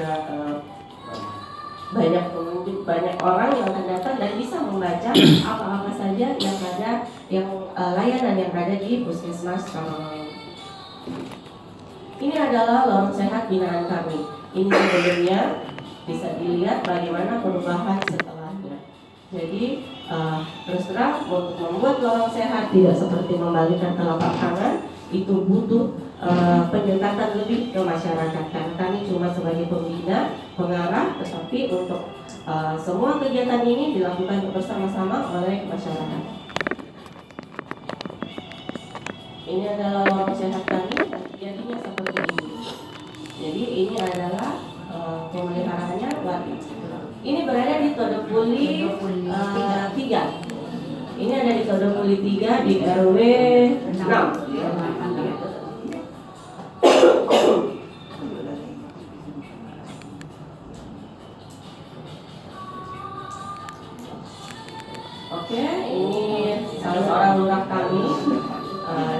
ada banyak orang yang akan datang dan bisa membaca apa-apa saja yang ada, layanan yang ada di Puskesmas Rawamangun. Ini adalah lorong sehat binaan kami. Ini sebelumnya, bisa dilihat bagaimana perubahan setelahnya. Jadi terus terang, untuk membuat lorong sehat tidak seperti membalikkan telapak tangan, itu butuh pendekatan lebih ke masyarakat. Karena kami cuma sebagai pembina, pengarah, tetapi untuk semua kegiatan ini dilakukan bersama-sama oleh masyarakat. Ini adalah lorong sehat kami, jadinya seperti ini. Jadi ini adalah pemeliharaannya wadi. Ini berada di Todopuli 3. Ini ada di Todopuli 3 di RW 6. Oke, ini salah seorang lurah kami.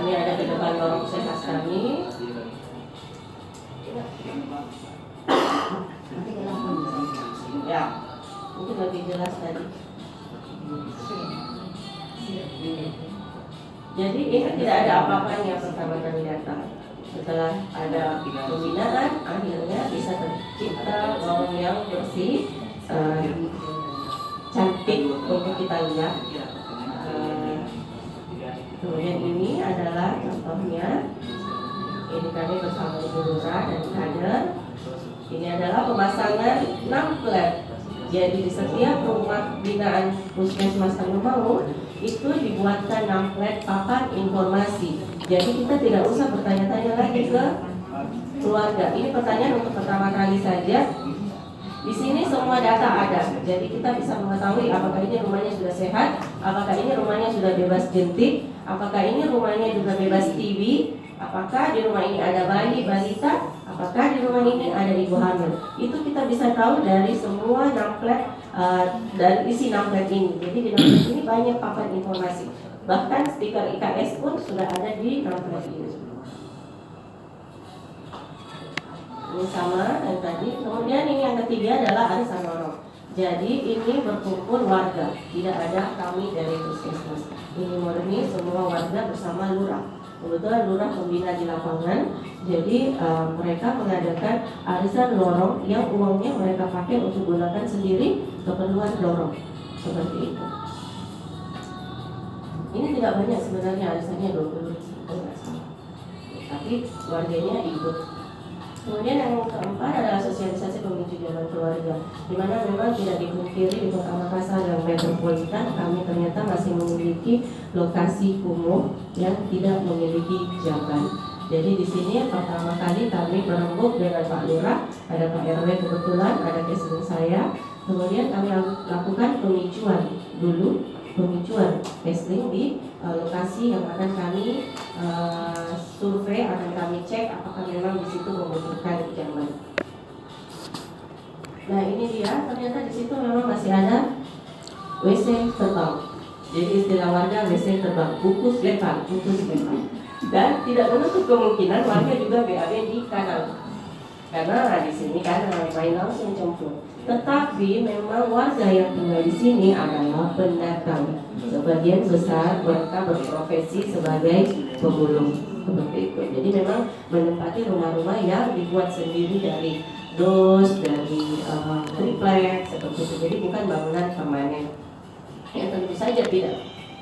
Ini ada di depan lorong sehat kami. Ya, mungkin lebih jelas tadi. Jadi ini tidak ada apa-apanya pertama kali datang. Setelah ada pembinaan, akhirnya bisa tercipta lorong yang bersih, cantik untuk kita lihat. Kemudian ini adalah contohnya. Ini kami bersama Ibu Lurah dan kader. Ini adalah pemasangan namplet. Jadi di setiap rumah binaan Puskesmas Rawamangun itu dibuatkan namplet papan informasi. Jadi kita tidak usah bertanya-tanya lagi ke keluarga. Ini pertanyaan untuk pertama kali saja. Di sini semua data ada. Jadi kita bisa mengetahui apakah ini rumahnya sudah sehat, apakah ini rumahnya sudah bebas jentik, apakah ini rumahnya juga bebas TB, apakah di rumah ini ada bayi, balita, apakah di rumah ini ada ibu hamil. Itu kita bisa tahu dari semua namplet, dari isi namplet ini. Jadi di namplet ini banyak papan informasi. Bahkan stiker IKS pun sudah ada di namplet ini. Ini sama dan tadi. Kemudian ini yang ketiga adalah arisan lorong. Jadi ini berkumpul warga, tidak ada kami dari Puskesmas. Ini murni semua warga bersama lurah. Kebetulan lurah pembina di lapangan, jadi mereka mengadakan arisan lorong yang uangnya mereka pakai untuk gunakan sendiri keperluan lorong, seperti itu. Ini tidak banyak sebenarnya, arisannya 20 nggak salah, tapi warganya ikut. Kemudian yang keempat adalah sosialisasi pemicu jalan keluarga, di mana memang tidak dipungkiri di Kota Makassar dan metropolitan kami ternyata masih memiliki lokasi kumuh yang tidak memiliki jalan. Jadi di sini pertama kali kami berembuk dengan Pak Lurah, ada Pak RW kebetulan, ada kesehatan saya. Kemudian kami lakukan pemicuan dulu, pemicuan testing di lokasi yang akan kami survei, akan kami cek apakah memang di situ membutuhkan jalan. Nah ini dia, ternyata di situ memang masih ada WC terbang. Jadi istilah warga WC terbang, bukus lempar. Dan tidak menutup kemungkinan warga juga BAB di kanal. Karena di sini kan main langsung cemplung. Tetapi memang warga yang tinggal di sini adalah pendatang. Sebagian besar mereka berprofesi sebagai pemulung, seperti itu. Jadi memang menempati rumah-rumah yang dibuat sendiri dari dos, dari triplex, seperti itu. Jadi bukan bangunan permanen. Yang tentu saja tidak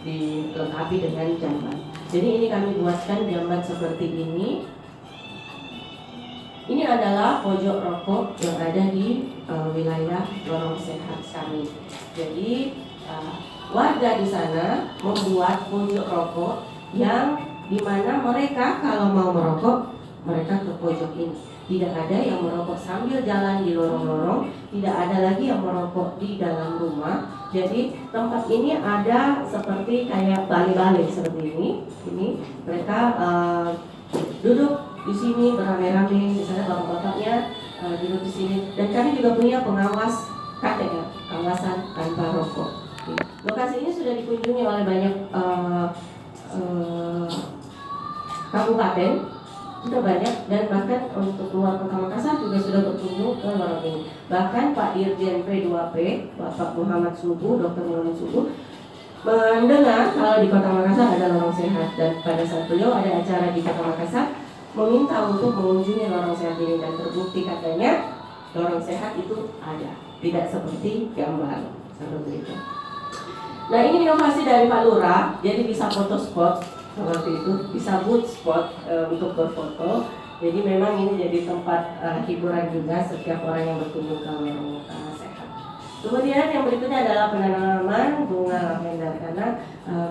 dilengkapi dengan jamban. Jadi ini kami buatkan jamban seperti ini. Ini adalah pojok rokok yang ada di wilayah lorong sehat kami. Jadi warga di sana membuat pojok rokok yang dimana mereka kalau mau merokok mereka ke pojok ini. Tidak ada yang merokok sambil jalan di lorong-lorong, tidak ada lagi yang merokok di dalam rumah. Jadi tempat ini ada seperti kayak balik-balik seperti ini. Ini mereka duduk di sini beramai-ramai, misalnya bapak-bapaknya duduk di sini. Dan kami juga punya pengawas KTR, kawasan tanpa rokok. Lokasi ini sudah dikunjungi oleh banyak kabupaten, sudah banyak, dan bahkan untuk luar Kota Makassar juga sudah berkunjung ke lorong ini. Bahkan Pak Dirjen P2P, Bapak Muhammad Subuh, Dr. Muhammad Subuh, mendengar kalau di Kota Makassar ada lorong sehat, dan pada saat beliau ada acara di Kota Makassar meminta untuk mengunjungi lorong sehat ini, dan terbukti katanya lorong sehat itu ada, tidak seperti gambar seperti itu. Nah, ini inovasi dari Pak Lurah, jadi bisa foto spot seperti itu, bisa boot spot untuk berfoto. Jadi memang ini jadi tempat hiburan juga setiap orang yang berkunjung ke lorong sehat. Kemudian yang berikutnya adalah penanaman bunga lavender, karena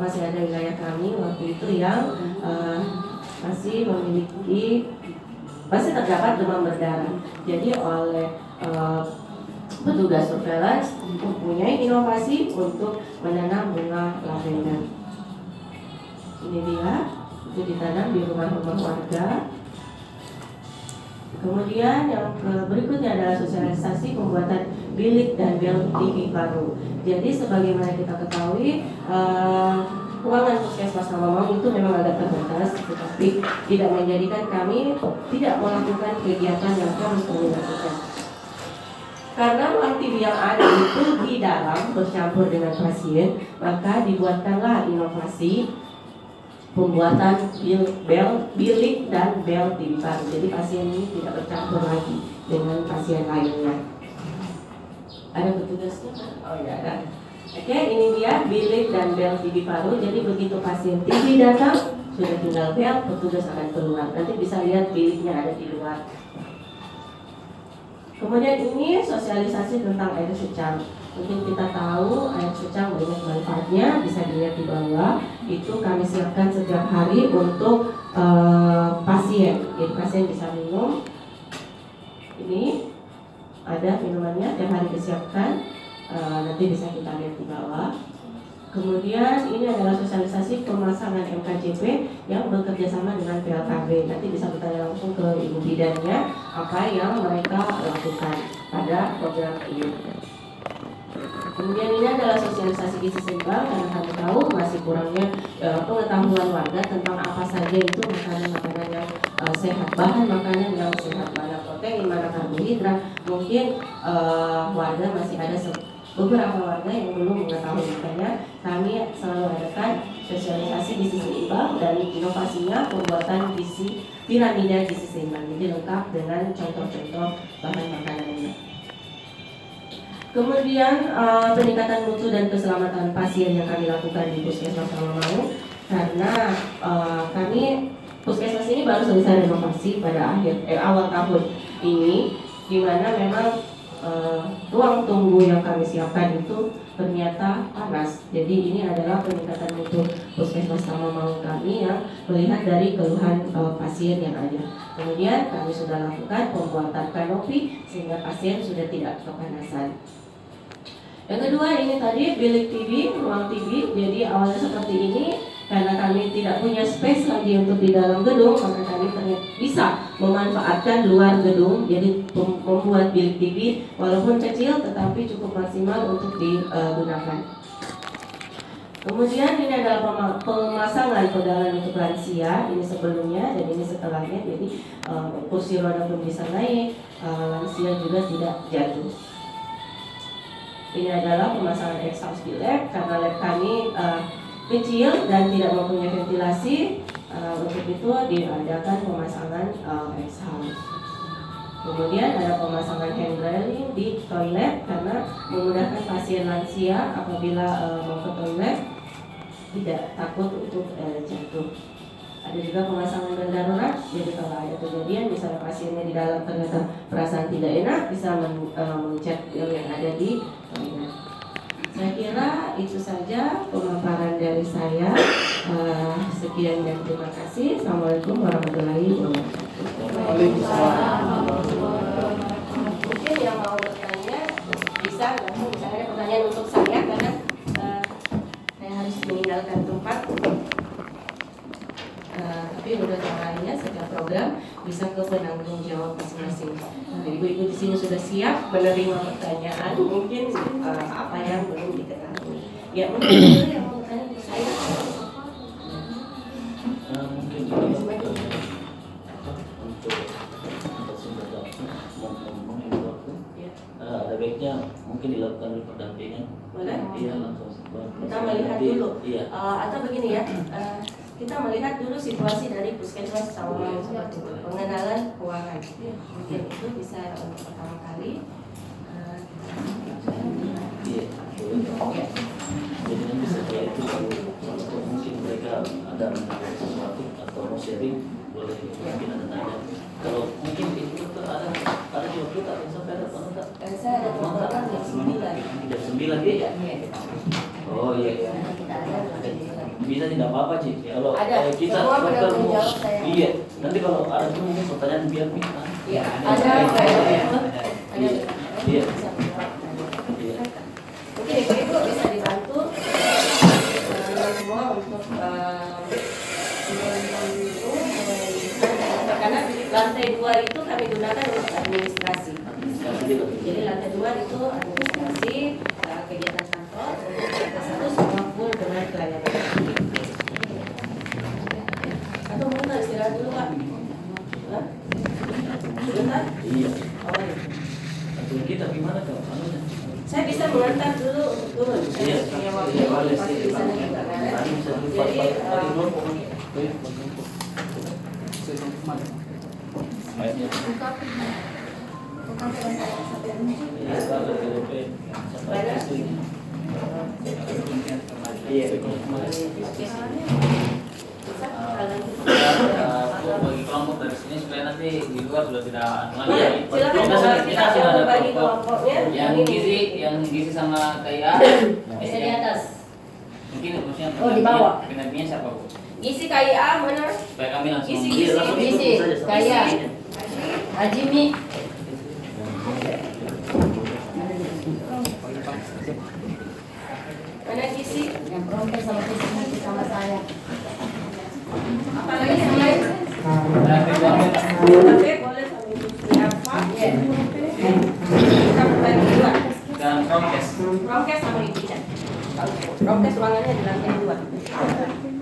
masih ada wilayah kami waktu itu yang masih terdapat demam berdarah. Jadi oleh petugas surveillance mempunyai inovasi untuk menanam bunga lavender. Ini dia, itu ditanam di rumah-rumah warga. Kemudian yang berikutnya adalah sosialisasi pembuatan bilik dan bel TV baru. Jadi sebagaimana kita ketahui, ruangan puskesmas Mamamau itu memang agak terbatas, tetapi tidak menjadikan kami tidak melakukan kegiatan yang harus kami lakukan. Karena ruang TV yang ada itu di dalam bercampur dengan pasien, maka dibuatkanlah inovasi pembuatan bilik dan bel TV baru. Jadi pasien ini tidak bercampur lagi dengan pasien lainnya. Ada petugasnya? Oh ya ada. Oke, ini dia bilik dan bel TV baru. Jadi begitu pasien TV datang, sudah tinggal bel, petugas akan keluar. Nanti bisa lihat biliknya ada di luar. Kemudian ini sosialisasi tentang air secang. Mungkin kita tahu air secang banyak manfaatnya, bisa dilihat di bawah. Itu kami siapkan setiap hari untuk pasien. Jadi pasien bisa minum. Ini ada minumannya, tiap hari disiapkan. Nanti bisa kita lihat di bawah. Kemudian ini adalah sosialisasi pemasangan MKJP yang bekerja sama dengan PLKB. Nanti bisa bertanya langsung ke ibu bidannya apa yang mereka lakukan pada program ini. Kemudian ini adalah sosialisasi gizi seimbang, karena kami tahu masih kurangnya pengetahuan warga tentang apa saja itu makanan-makanan yang sehat, bahan makanan yang sehat, mana protein, mana karbohidrat. Mungkin warga masih ada beberapa warga yang belum mengetahui, makanya kami selalu adakan sosialisasi gizi seimbang, dan inovasinya pembuatan piramida gizi seimbang, jadi lengkap dengan contoh-contoh bahan makanannya. Kemudian peningkatan mutu dan keselamatan pasien yang kami lakukan di Puskesmas Mamamau, karena kami Puskesmas ini baru selesai renovasi pada awal tahun ini, di mana memang ruang tunggu yang kami siapkan itu ternyata panas. Jadi ini adalah peningkatan mutu Puskesmas Mamamau kami yang melihat dari keluhan pasien yang ada. Kemudian kami sudah lakukan pembuatan kanopi sehingga pasien sudah tidak kepanasan. Yang kedua ini tadi bilik TV, ruang TV. Jadi awalnya seperti ini, karena kami tidak punya space lagi untuk di dalam gedung, maka kami ternyata bisa memanfaatkan luar gedung. Jadi membuat bilik TV walaupun kecil tetapi cukup maksimal untuk digunakan. Kemudian ini adalah pemasangan pegangan untuk lansia. Ini sebelumnya dan ini setelahnya. Jadi kursi roda pun bisa naik, lansia juga tidak jatuh. Ini adalah pemasangan exhaust di lab, karena lab kami kecil dan tidak mempunyai ventilasi. Untuk itu diadakan pemasangan exhaust. Kemudian ada pemasangan hand railing di toilet, karena memudahkan pasien lansia apabila mau ke toilet tidak takut untuk jatuh. Ada juga pemasangan bel darurat, jadi kalau ada kejadian misalnya pasiennya di dalam ternyata perasaan tidak enak, bisa mencet bel yang ada di toilet. Saya kira itu saja pemaparan dari saya. Sekian dan terima kasih. Assalamualaikum warahmatullahi wabarakatuh. Mungkin yang mau bertanya bisa ada pertanyaan untuk saya, karena saya harus meninggalkan tempat. Tapi mudah-mudahan lainnya setiap program bisa ke penanggung jawab masing-masing. Ibu-ibu di sini sudah siap menerima pertanyaan, mungkin apa yang belum diketahui. Ya, mungkin itu yang mau bertanya ke saya. baiknya mungkin dilakukan dulu pendampingan. Boleh? Iya, langsung. Kita melihat dulu. Iya. Atau begini ya, kita melihat dulu situasi dari puskesmas Cawang seperti itu. Pengenalan keuangan. Mungkin itu bisa untuk pertama kali. Iya, boleh. Jadi nanti setelah itu kalau mungkin mereka ada menawarkan sesuatu atau mau sharing, boleh mungkin ada tanya. Kalau mungkin itu dokter ada juga kita sampai ada apa enggak? Saya ada program jam 9. Jam 9 ya? Oh iya. Bisa tidak apa-apa sih. Kalau kita dokter mau, iya. Nanti kalau ada mungkin pertanyaan biar kita. Iya. Ada. Iya. Oke, Ibu bisa dibantu semua untuk karena lantai 2 itu kami gunakan untuk administrasi. Jadi lantai 2 itu administrasi, kegiatan kantor, lantai 1 semua full dengan pelayanan. Atau mungkin kita istirahat dulu, Pak? Sebentar? Iya. Oh, iya. Atau kita gimana kalau anunya? Saya bisa mengantar dulu untuk turun. Iya, waktu boleh pasti sih. di sana juga kan. Jadi bagi kelompok dari sini supaya nanti di luar sudah tidak lagi. silakan kita akan bagi kelompoknya. Yang gizi sama KIA Bisa di atas. mungkin maksudnya Oh, di bawah. pendampingnya siapa Bu? Isi KIA mana? Supaya kami langsung Isi kayak Ajimi. Mana isi? Yang perempuan sama visi sama saya. Apalagi yang lain? Boleh boleh sama industri apa? Iya. Kita bagi 2. dan prokes. Prokes sama Ibu. Prokes ruangannya di lantai 2.